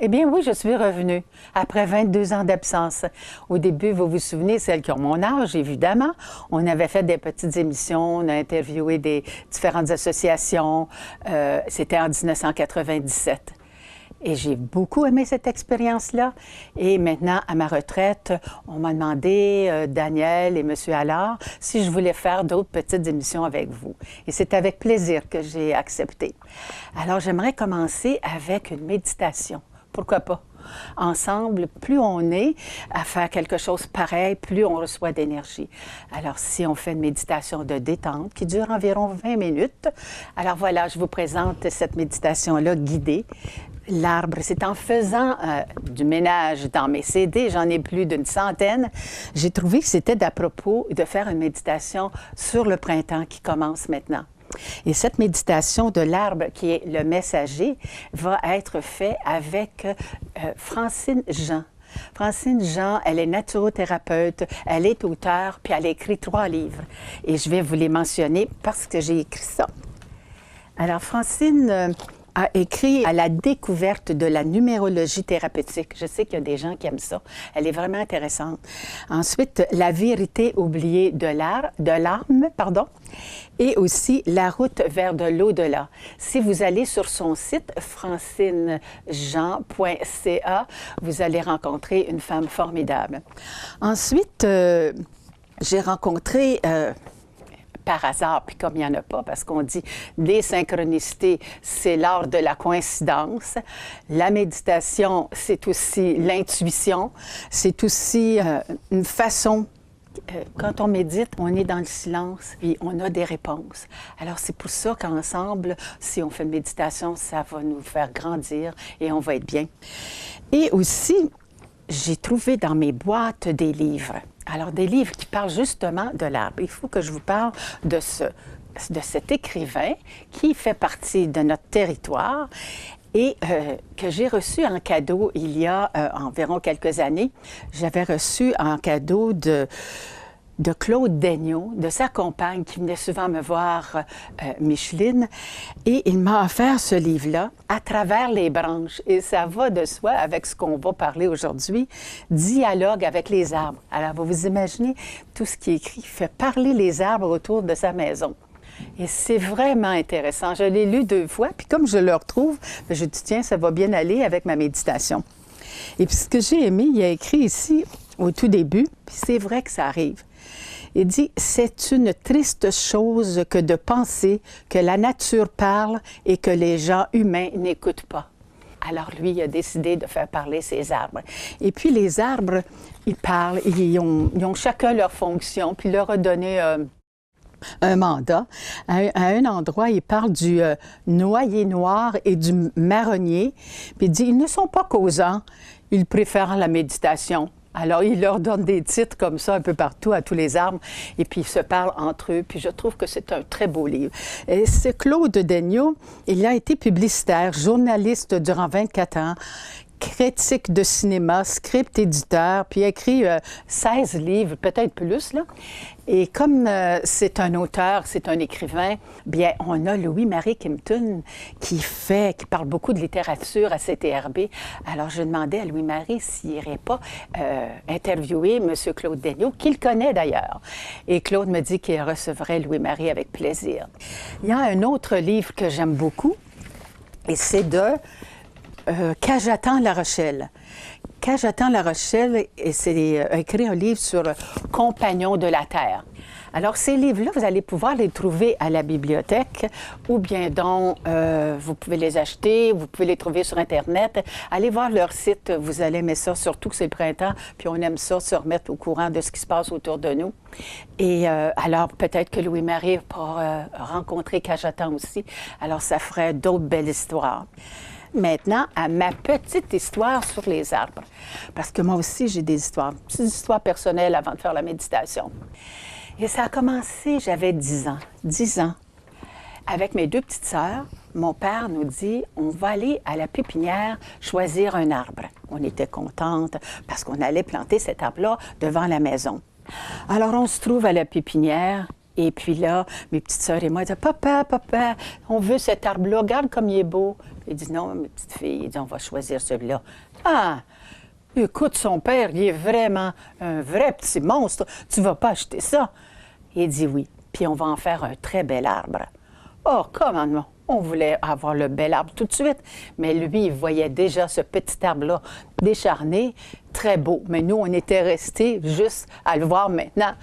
bien, oui, je suis revenue après 22 ans d'absence. Au début, vous vous souvenez, celles qui ont mon âge, évidemment, on avait fait des petites émissions, on a interviewé des différentes associations. C'était en 1997. Et j'ai beaucoup aimé cette expérience-là. Et maintenant, à ma retraite, on m'a demandé, Daniel et M. Allard, si je voulais faire d'autres petites émissions avec vous. Et c'est avec plaisir que j'ai accepté. Alors, j'aimerais commencer avec une méditation. Pourquoi pas? Ensemble, plus on est à faire quelque chose pareil, plus on reçoit d'énergie. Alors, si on fait une méditation de détente qui dure environ 20 minutes, alors voilà, je vous présente cette méditation-là guidée. L'arbre, c'est en faisant du ménage dans mes CD, j'en ai plus d'une centaine, j'ai trouvé que c'était d'à propos de faire une méditation sur le printemps qui commence maintenant. Et cette méditation de l'arbre qui est le messager va être faite avec Francine Jean. Francine Jean, elle est naturothérapeute, elle est auteure, puis elle a écrit 3 livres. Et je vais vous les mentionner parce que j'ai écrit ça. Alors, Francine a écrit à la découverte de la numérologie thérapeutique. Je sais qu'il y a des gens qui aiment ça. Elle est vraiment intéressante. Ensuite, la vérité oubliée de l'âme, et aussi la route vers de l'au-delà. Si vous allez sur son site francinejean.ca, vous allez rencontrer une femme formidable. Ensuite, j'ai rencontré par hasard, puis comme il n'y en a pas, parce qu'on dit des synchronicités, c'est l'art de la coïncidence. La méditation, c'est aussi l'intuition, c'est aussi une façon. Quand on médite, on est dans le silence et on a des réponses. Alors, c'est pour ça qu'ensemble, si on fait une méditation, ça va nous faire grandir et on va être bien. Et aussi, j'ai trouvé dans mes boîtes des livres. Alors, des livres qui parlent justement de l'arbre. Il faut que je vous parle de cet écrivain qui fait partie de notre territoire et que j'ai reçu en cadeau il y a environ quelques années. J'avais reçu en cadeau de Claude Daigneault, de sa compagne qui venait souvent me voir, Micheline, et il m'a offert ce livre-là, À travers les branches. Et ça va de soi avec ce qu'on va parler aujourd'hui, dialogue avec les arbres. Alors, vous imaginez, tout ce qui est écrit fait parler les arbres autour de sa maison. Et c'est vraiment intéressant. Je l'ai lu 2 fois, puis comme je le retrouve, je dis, tiens, ça va bien aller avec ma méditation. Et puis, ce que j'ai aimé, il a écrit ici, au tout début, puis c'est vrai que ça arrive. Il dit « C'est une triste chose que de penser que la nature parle et que les gens humains n'écoutent pas. » Alors lui, il a décidé de faire parler ses arbres. Et puis les arbres, ils parlent, ils ont chacun leur fonction, puis il leur a donné un mandat. À un endroit, il parle du noyer noir et du marronnier, puis il dit « Ils ne sont pas causants, ils préfèrent la méditation. » Alors, il leur donne des titres comme ça un peu partout à tous les arbres et puis ils se parlent entre eux. Puis je trouve que c'est un très beau livre. Et c'est Claude Daigneault. Il a été publicitaire, journaliste durant 24 ans, critique de cinéma, script éditeur, puis il a écrit 16 livres, peut-être plus, là. Et comme c'est un auteur, c'est un écrivain, bien, on a Louis-Marie Kimpton qui parle beaucoup de littérature à CTRB. Alors, je demandais à Louis-Marie s'il n'irait pas interviewer M. Claude Daigneault, qu'il connaît d'ailleurs. Et Claude me dit qu'il recevrait Louis-Marie avec plaisir. Il y a un autre livre que j'aime beaucoup, et c'est de Cajatan-La Rochelle. Cajatan-La Rochelle, c'est écrit un livre sur Compagnons de la Terre. Alors, ces livres-là, vous allez pouvoir les trouver à la bibliothèque ou bien donc, vous pouvez les acheter, vous pouvez les trouver sur Internet. Allez voir leur site, vous allez aimer ça, surtout que c'est le printemps, puis on aime ça, se remettre au courant de ce qui se passe autour de nous. Et alors, peut-être que Louis-Marie pourra rencontrer Cajatan aussi. Alors, ça ferait d'autres belles histoires. Maintenant, à ma petite histoire sur les arbres. Parce que moi aussi, j'ai des histoires, petites histoires personnelles avant de faire la méditation. Et ça a commencé, j'avais 10 ans. 10 ans. Avec mes 2 petites sœurs, mon père nous dit, on va aller à la pépinière choisir un arbre. On était contentes parce qu'on allait planter cet arbre-là devant la maison. Alors, on se trouve à la pépinière Et puis là, mes petites sœurs et moi, disaient, papa, papa, on veut cet arbre-là, regarde comme il est beau. Il dit, non, mes petites filles, il dit, on va choisir celui-là. Ah! Écoute, son père, il est vraiment un vrai petit monstre. Tu vas pas acheter ça? Il dit oui. Puis on va en faire un très bel arbre. Oh, comment non? On voulait avoir le bel arbre tout de suite. Mais lui, il voyait déjà ce petit arbre-là décharné, très beau. Mais nous, on était restés juste à le voir maintenant.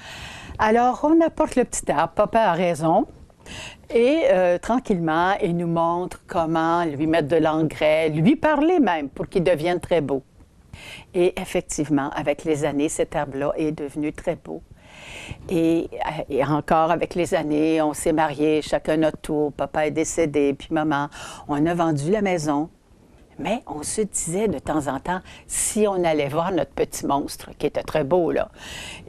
Alors, on apporte le petit arbre. Papa a raison. Et tranquillement, il nous montre comment lui mettre de l'engrais, lui parler même pour qu'il devienne très beau. Et effectivement, avec les années, cet arbre-là est devenu très beau. Et encore avec les années, on s'est mariés, chacun notre tour. Papa est décédé, puis maman. On a vendu la maison. Mais on se disait de temps en temps, si on allait voir notre petit monstre, qui était très beau, là.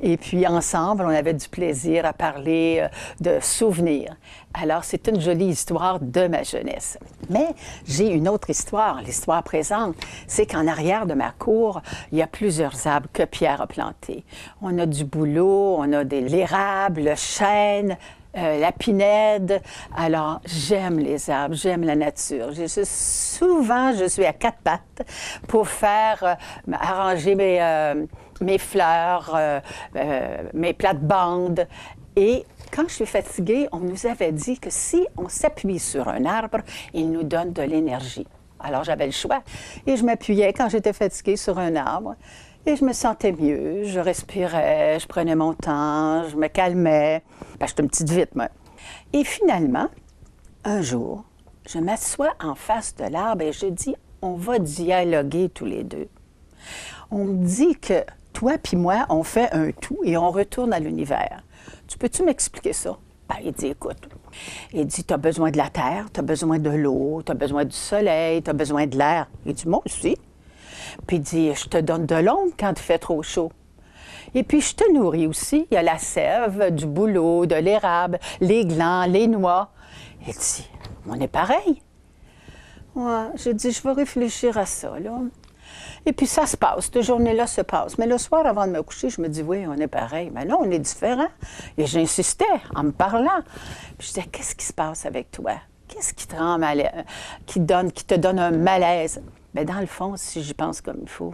Et puis ensemble, on avait du plaisir à parler de souvenirs. Alors, c'est une jolie histoire de ma jeunesse. Mais j'ai une autre histoire, l'histoire présente. C'est qu'en arrière de ma cour, il y a plusieurs arbres que Pierre a plantés. On a du bouleau, on a l'érable, le chêne, la pinède. Alors, j'aime les arbres, j'aime la nature. Souvent, je suis à quatre pattes pour faire arranger mes fleurs, mes plates-bandes. Et quand je suis fatiguée, on nous avait dit que si on s'appuie sur un arbre, il nous donne de l'énergie. Alors, j'avais le choix. Et je m'appuyais quand j'étais fatiguée sur un arbre. Et je me sentais mieux, je respirais, je prenais mon temps, je me calmais. Parce que j'étais une petite vite, moi. Et finalement, un jour, je m'assois en face de l'arbre et je dis, on va dialoguer tous les deux. On me dit que toi puis moi, on fait un tout et on retourne à l'univers. Tu peux-tu m'expliquer ça? Ben, il dit, écoute, il dit, tu as besoin de la terre, tu as besoin de l'eau, tu as besoin du soleil, tu as besoin de l'air. Il dit, moi aussi. Puis il dit, je te donne de l'ombre quand il fait trop chaud. Et puis, je te nourris aussi. Il y a la sève, du bouleau, de l'érable, les glands, les noix. Il dit, on est pareil. Ouais, j'ai dit, je vais réfléchir à ça, là. Et puis, ça se passe. Cette journée-là se passe. Mais le soir, avant de me coucher, je me dis, oui, on est pareil. Mais non, on est différents. Et j'insistais en me parlant. Puis je disais, qu'est-ce qui se passe avec toi? Qu'est-ce qui te rend qui te donne un malaise? Bien, dans le fond, si j'y pense comme il faut,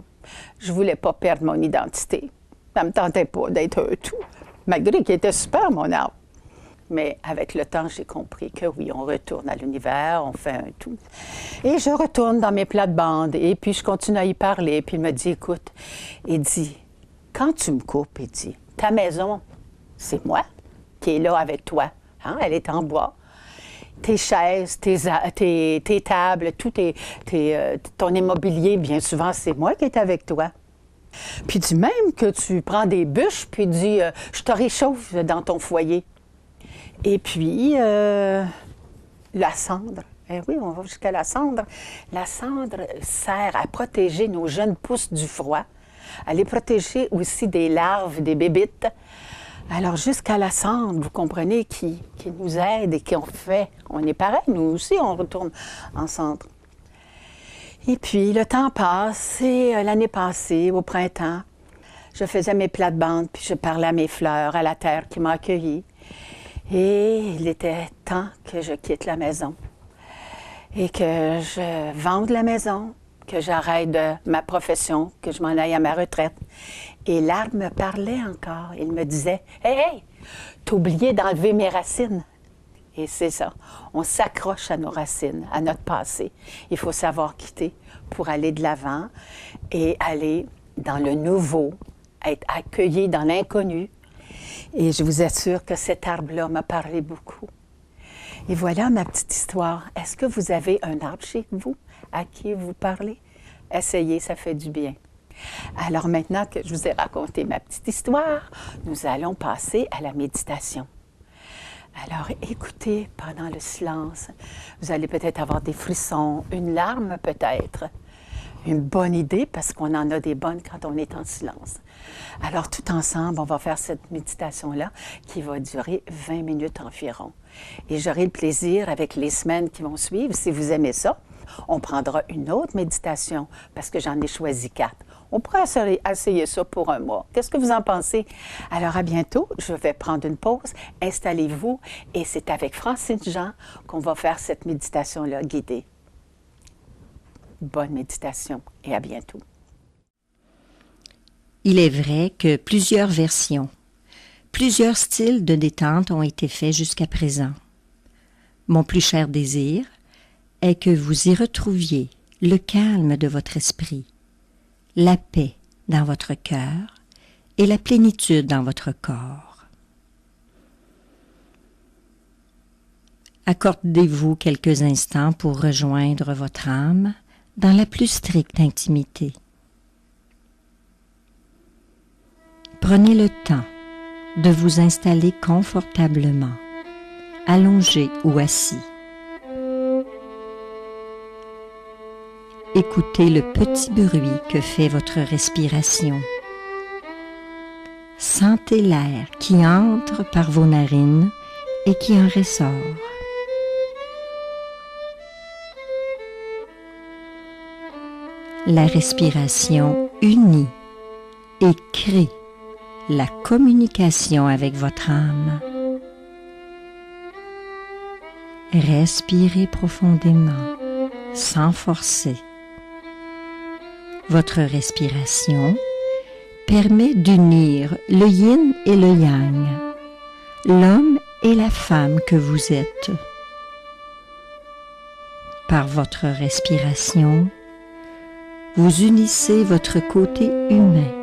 je voulais pas perdre mon identité. Ça ne me tentait pas d'être un tout, malgré qu'il était super, mon arbre. Mais avec le temps, j'ai compris que oui, on retourne à l'univers, on fait un tout. Et je retourne dans mes plates-bandes, et puis je continue à y parler. Puis il me dit, écoute, il dit, quand tu me coupes, il dit, ta maison, c'est moi qui est là avec toi. Hein? Elle est en bois. Tes chaises, tes tables, tout ton immobilier, bien souvent, c'est moi qui est avec toi. Puis il dit même que tu prends des bûches, puis il dit, je te réchauffe dans ton foyer. Et puis, la cendre. Eh oui, on va jusqu'à la cendre. La cendre sert à protéger nos jeunes pousses du froid, à les protéger aussi des larves, des bébites. Alors, jusqu'à la cendre, vous comprenez, qui nous aide et qui on est pareil, nous aussi, on retourne en cendre. Et puis, le temps passe, et l'année passée, au printemps, je faisais mes plates-bandes, puis je parlais à mes fleurs, à la terre qui m'a accueillie. Et il était temps que je quitte la maison et que je vende la maison, que j'arrête de ma profession, que je m'en aille à ma retraite. Et l'arbre me parlait encore. Il me disait, « Hey, hey, t'as oublié d'enlever mes racines. » Et c'est ça. On s'accroche à nos racines, à notre passé. Il faut savoir quitter pour aller de l'avant et aller dans le nouveau, être accueilli dans l'inconnu. Et je vous assure que cet arbre-là m'a parlé beaucoup. Et voilà ma petite histoire. Est-ce que vous avez un arbre chez vous à qui vous parlez? Essayez, ça fait du bien. Alors maintenant que je vous ai raconté ma petite histoire, nous allons passer à la méditation. Alors écoutez pendant le silence. Vous allez peut-être avoir des frissons, une larme peut-être. Une bonne idée parce qu'on en a des bonnes quand on est en silence. Alors tout ensemble, on va faire cette méditation-là qui va durer 20 minutes environ. Et j'aurai le plaisir avec les semaines qui vont suivre, si vous aimez ça, on prendra une autre méditation parce que j'en ai choisi 4. On pourrait essayer ça pour un mois. Qu'est-ce que vous en pensez? Alors, à bientôt. Je vais prendre une pause. Installez-vous. Et c'est avec Francine Jean qu'on va faire cette méditation-là guidée. Bonne méditation et à bientôt. Il est vrai que plusieurs versions, plusieurs styles de détente ont été faits jusqu'à présent. Mon plus cher désir est que vous y retrouviez le calme de votre esprit, la paix dans votre cœur et la plénitude dans votre corps. Accordez-vous quelques instants pour rejoindre votre âme dans la plus stricte intimité. Prenez le temps de vous installer confortablement, allongé ou assis. Écoutez le petit bruit que fait votre respiration. Sentez l'air qui entre par vos narines et qui en ressort. La respiration unit et crée la communication avec votre âme. Respirez profondément, sans forcer. Votre respiration permet d'unir le yin et le yang, l'homme et la femme que vous êtes. Par votre respiration, vous unissez votre côté humain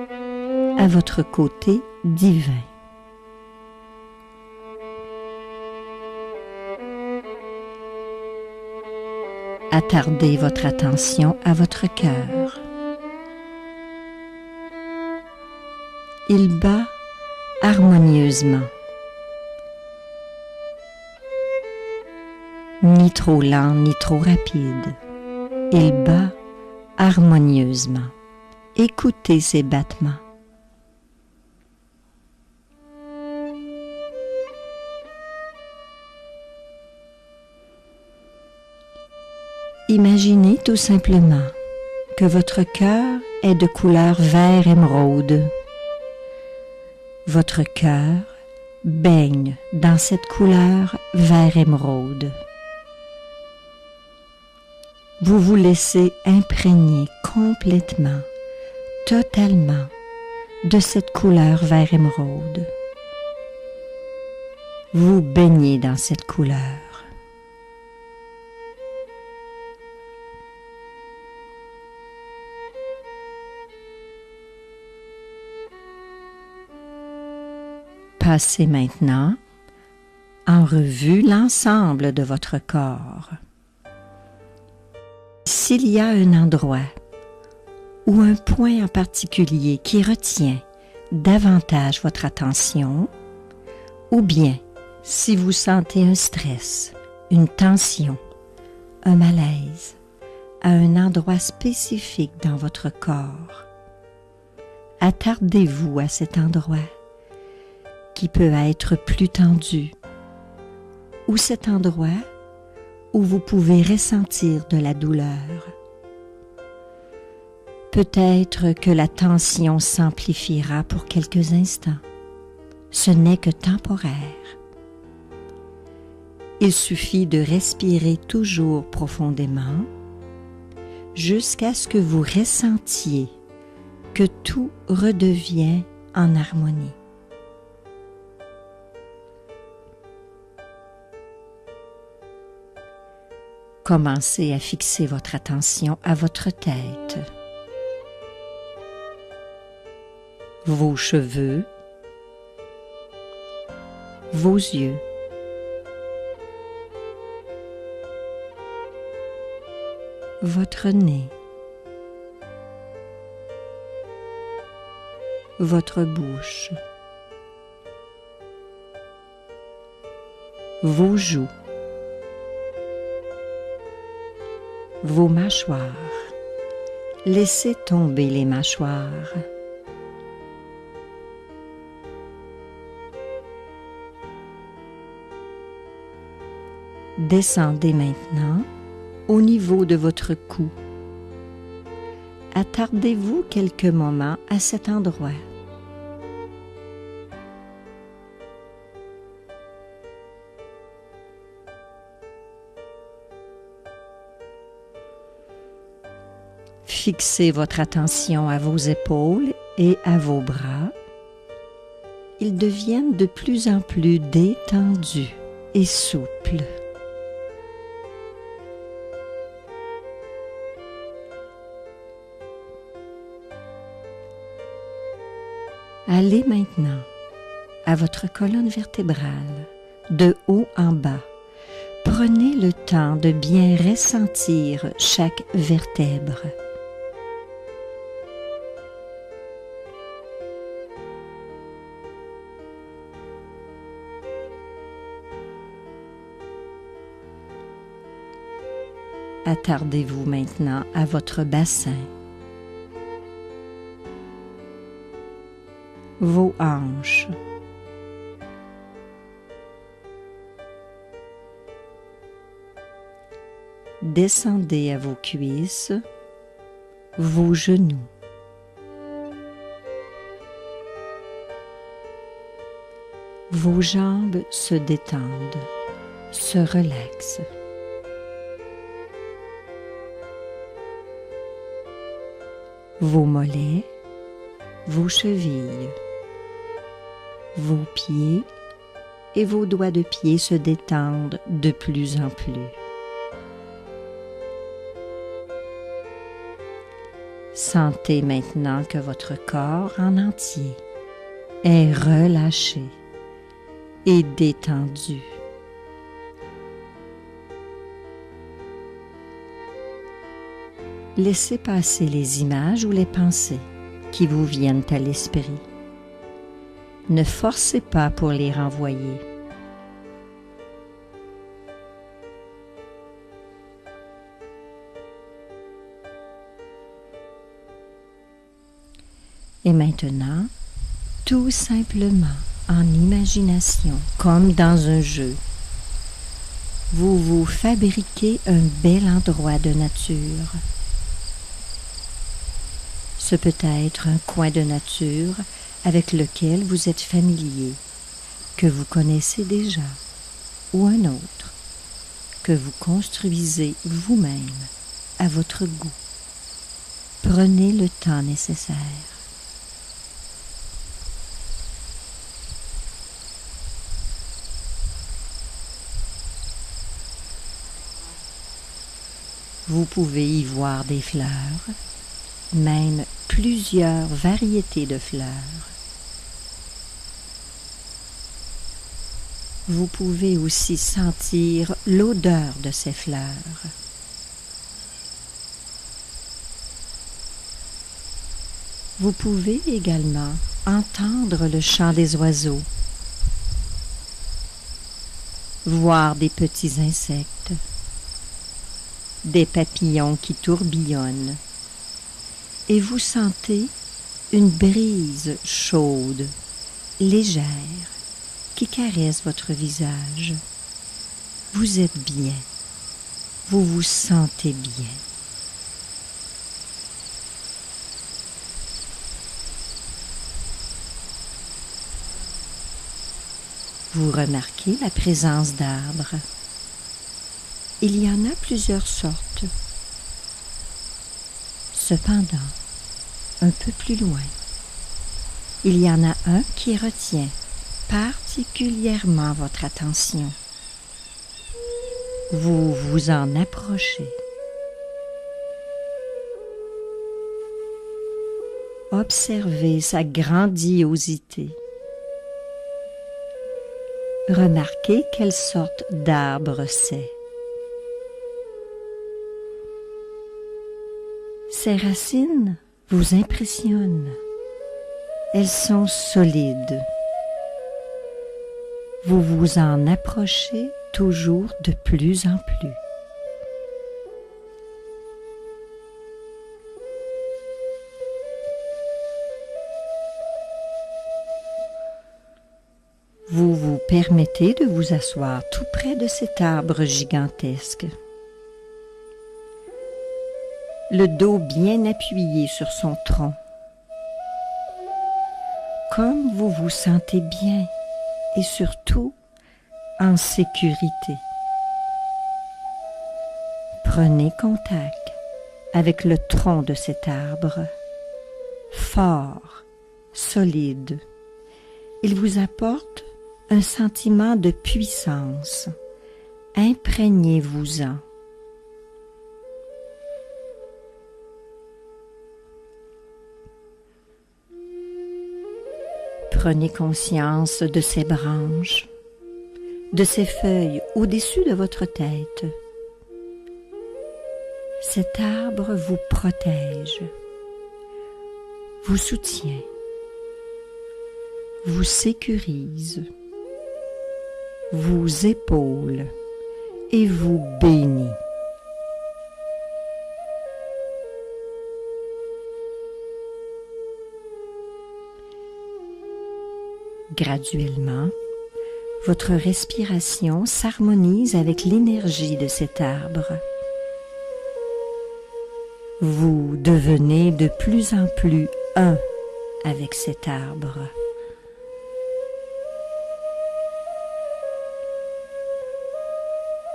à votre côté divin. Attardez votre attention à votre cœur. Il bat harmonieusement. Ni trop lent, ni trop rapide. Il bat harmonieusement. Écoutez ces battements. Imaginez tout simplement que votre cœur est de couleur vert émeraude. Votre cœur baigne dans cette couleur vert émeraude. Vous vous laissez imprégner complètement, totalement de cette couleur vert émeraude. Vous baignez dans cette couleur. Passez maintenant en revue l'ensemble de votre corps. S'il y a un endroit ou un point en particulier qui retient davantage votre attention, ou bien si vous sentez un stress, une tension, un malaise à un endroit spécifique dans votre corps, attardez-vous à cet endroit qui peut être plus tendu, ou cet endroit où vous pouvez ressentir de la douleur. Peut-être que la tension s'amplifiera pour quelques instants. Ce n'est que temporaire. Il suffit de respirer toujours profondément jusqu'à ce que vous ressentiez que tout redevient en harmonie. Commencez à fixer votre attention à votre tête, vos cheveux, vos yeux, votre nez, votre bouche, vos joues, vos mâchoires. Laissez tomber les mâchoires. Descendez maintenant au niveau de votre cou. Attardez-vous quelques moments à cet endroit. Fixez votre attention à vos épaules et à vos bras. Ils deviennent de plus en plus détendus et souples. Allez maintenant à votre colonne vertébrale, de haut en bas. Prenez le temps de bien ressentir chaque vertèbre. Attardez-vous maintenant à votre bassin, vos hanches, descendez à vos cuisses, vos genoux, vos jambes se détendent, se relaxent. Vos mollets, vos chevilles, vos pieds et vos doigts de pied se détendent de plus en plus. Sentez maintenant que votre corps en entier est relâché et détendu. Laissez passer les images ou les pensées qui vous viennent à l'esprit. Ne forcez pas pour les renvoyer. Et maintenant, tout simplement en imagination, comme dans un jeu, vous vous fabriquez un bel endroit de nature. Ce peut être un coin de nature avec lequel vous êtes familier, que vous connaissez déjà, ou un autre, que vous construisez vous-même à votre goût. Prenez le temps nécessaire. Vous pouvez y voir des fleurs, même plusieurs variétés de fleurs. Vous pouvez aussi sentir l'odeur de ces fleurs. Vous pouvez également entendre le chant des oiseaux, voir des petits insectes, des papillons qui tourbillonnent, et vous sentez une brise chaude, légère, qui caresse votre visage. Vous êtes bien, vous vous sentez bien. Vous remarquez la présence d'arbres. Il y en a plusieurs sortes. Cependant, un peu plus loin, il y en a un qui retient particulièrement votre attention. Vous vous en approchez. Observez sa grandiosité. Remarquez quelle sorte d'arbre c'est. Ses racines vous impressionnent. Elles sont solides. Vous vous en approchez toujours de plus en plus. Vous vous permettez de vous asseoir tout près de cet arbre gigantesque. le dos bien appuyé sur son tronc. Comme vous vous sentez bien et surtout en sécurité. Prenez contact avec le tronc de cet arbre, fort, solide. Il vous apporte un sentiment de puissance. Imprégnez-vous-en. Prenez conscience de ses branches, de ses feuilles au-dessus de votre tête. Cet arbre vous protège, vous soutient, vous sécurise, vous épaule et vous bénit. Graduellement, votre respiration s'harmonise avec l'énergie de cet arbre. Vous devenez de plus en plus un avec cet arbre.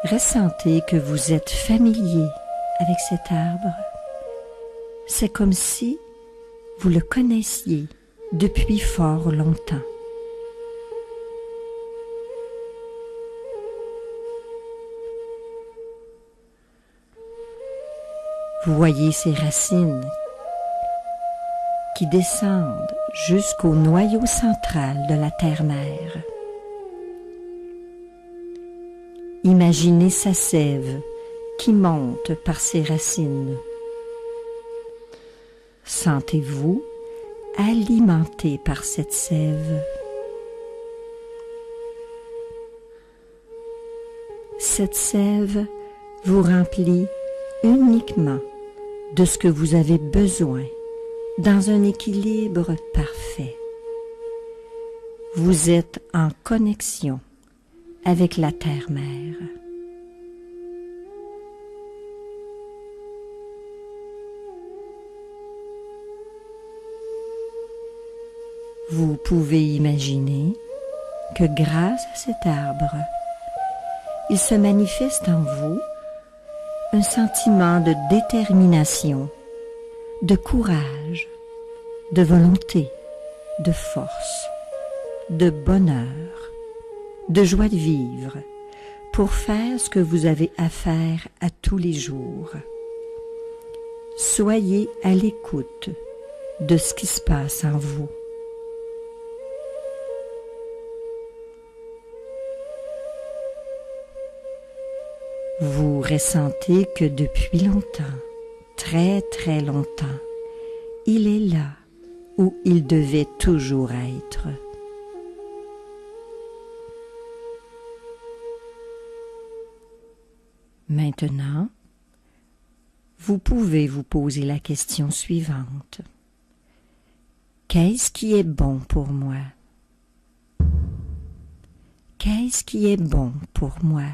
Ressentez que vous êtes familier avec cet arbre. C'est comme si vous le connaissiez depuis fort longtemps. Vous voyez ses racines qui descendent jusqu'au noyau central de la terre-mère. Imaginez sa sève qui monte par ses racines. Sentez-vous alimenté par cette sève. Cette sève vous remplit uniquement de ce que vous avez besoin dans un équilibre parfait. Vous êtes en connexion avec la terre-mère. Vous pouvez imaginer que grâce à cet arbre, il se manifeste en vous un sentiment de détermination, de courage, de volonté, de force, de bonheur, de joie de vivre pour faire ce que vous avez à faire à tous les jours. Soyez à l'écoute de ce qui se passe en vous. Vous ressentez que depuis longtemps, très très longtemps, il est là où il devait toujours être. Maintenant, vous pouvez vous poser la question suivante. Qu'est-ce qui est bon pour moi? Qu'est-ce qui est bon pour moi?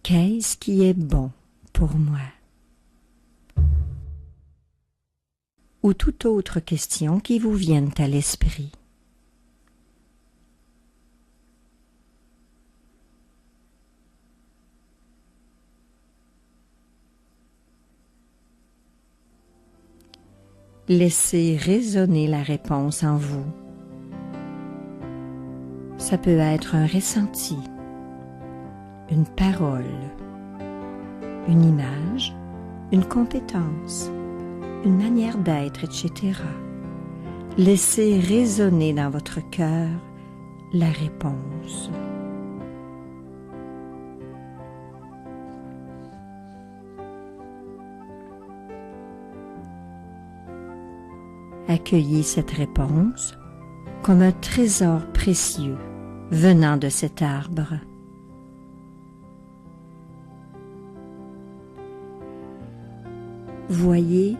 Qu'est-ce qui est bon pour moi? Ou toute autre question qui vous vienne à l'esprit. Laissez résonner la réponse en vous. Ça peut être un ressenti, une parole, une image, une compétence, une manière d'être, etc. Laissez résonner dans votre cœur la réponse. Accueillez cette réponse comme un trésor précieux venant de cet arbre. Voyez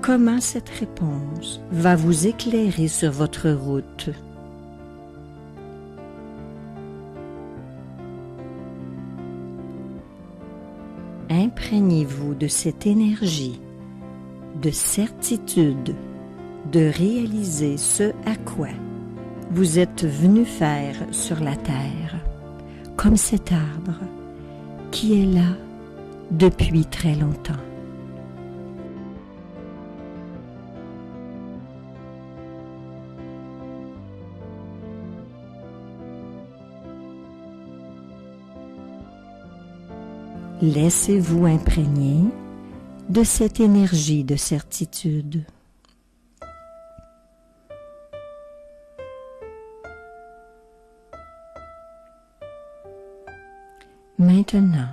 comment cette réponse va vous éclairer sur votre route. imprégnez-vous de cette énergie, de certitude, de réaliser ce à quoi vous êtes venu faire sur la terre, comme cet arbre qui est là depuis très longtemps. Laissez-vous imprégner de cette énergie de certitude. Maintenant,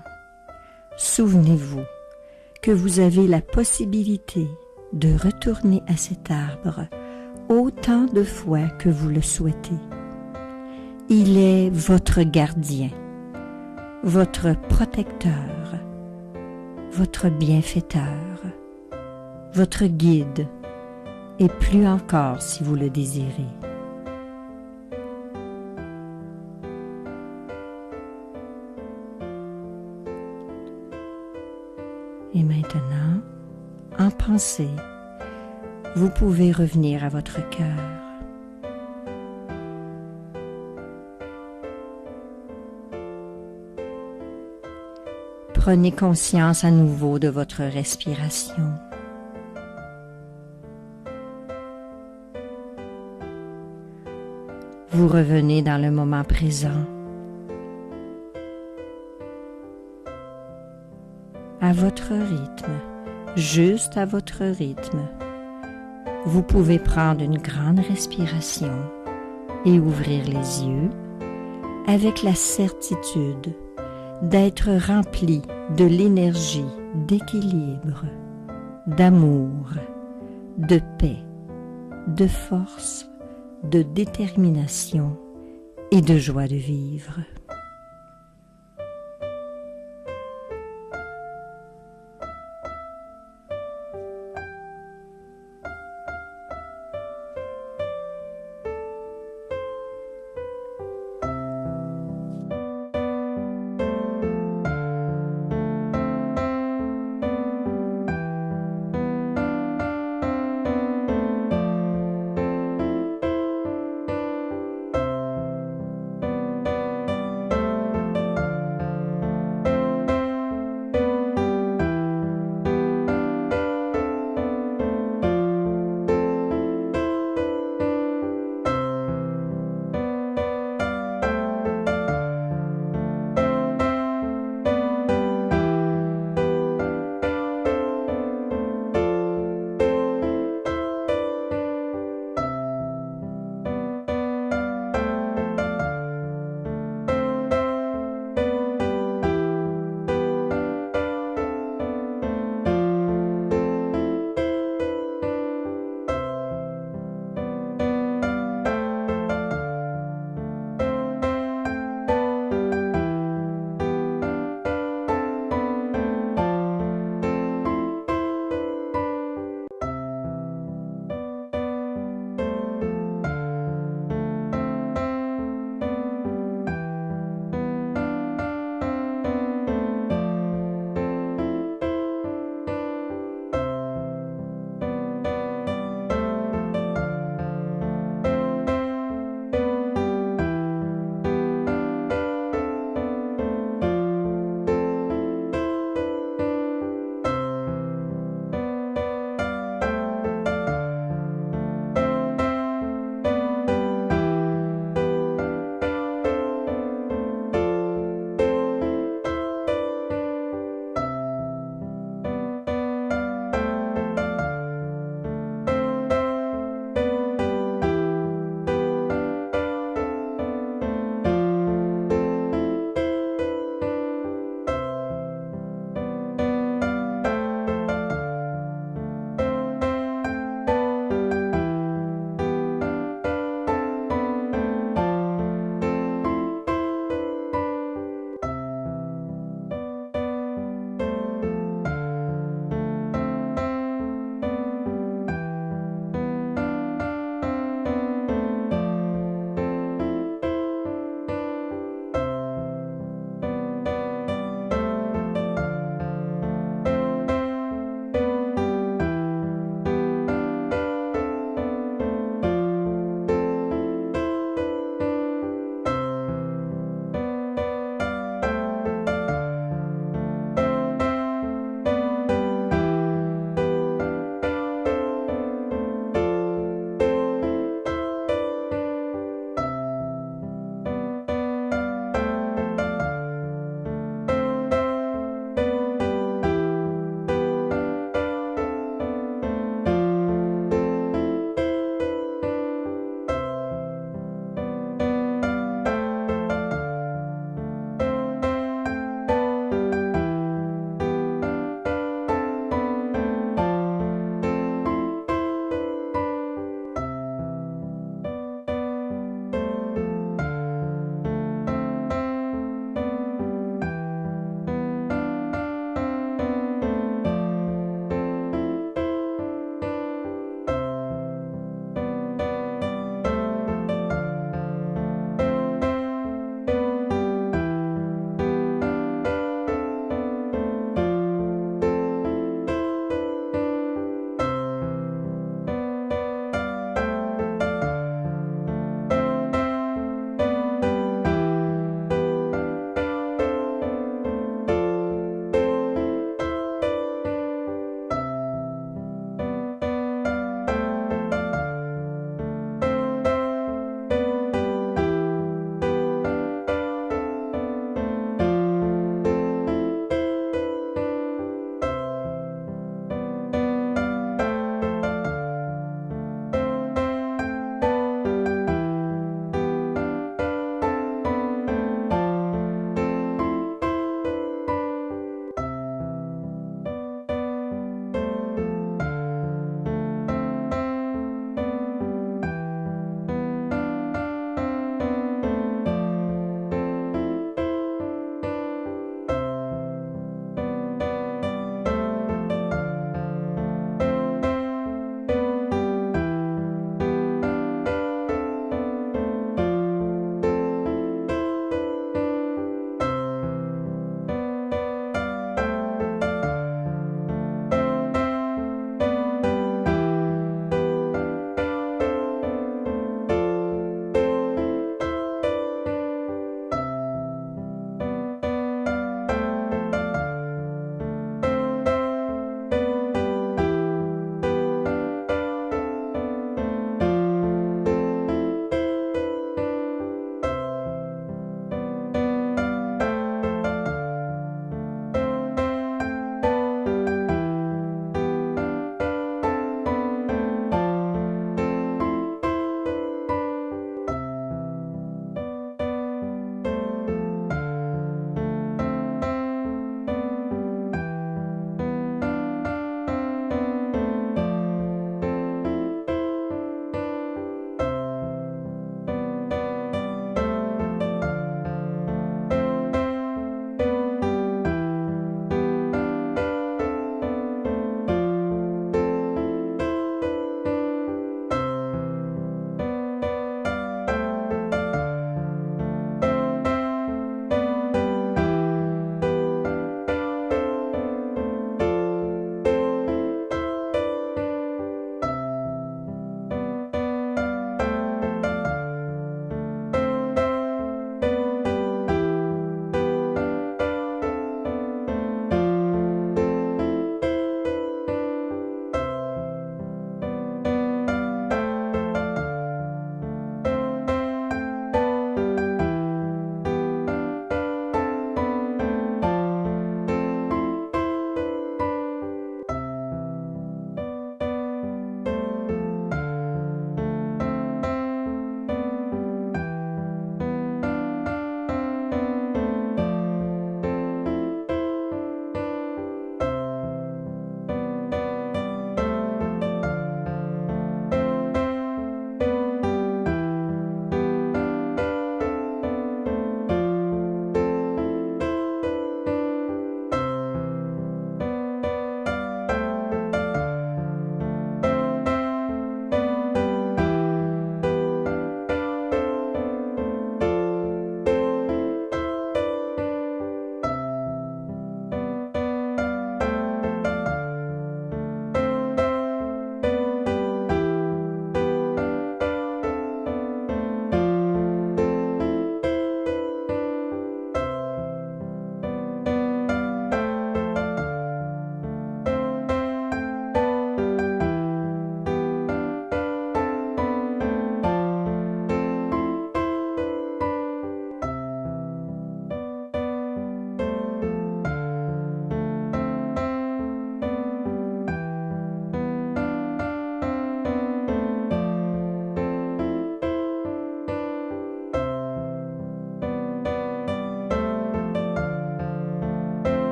souvenez-vous que vous avez la possibilité de retourner à cet arbre autant de fois que vous le souhaitez. Il est votre gardien, votre protecteur, votre bienfaiteur, votre guide, et plus encore si vous le désirez. Et maintenant, en pensée, vous pouvez revenir à votre cœur. Prenez conscience à nouveau de votre respiration. Vous revenez dans le moment présent. À votre rythme, juste à votre rythme, vous pouvez prendre une grande respiration et ouvrir les yeux avec la certitude d'être rempli de l'énergie d'équilibre, d'amour, de paix, de force, de détermination et de joie de vivre.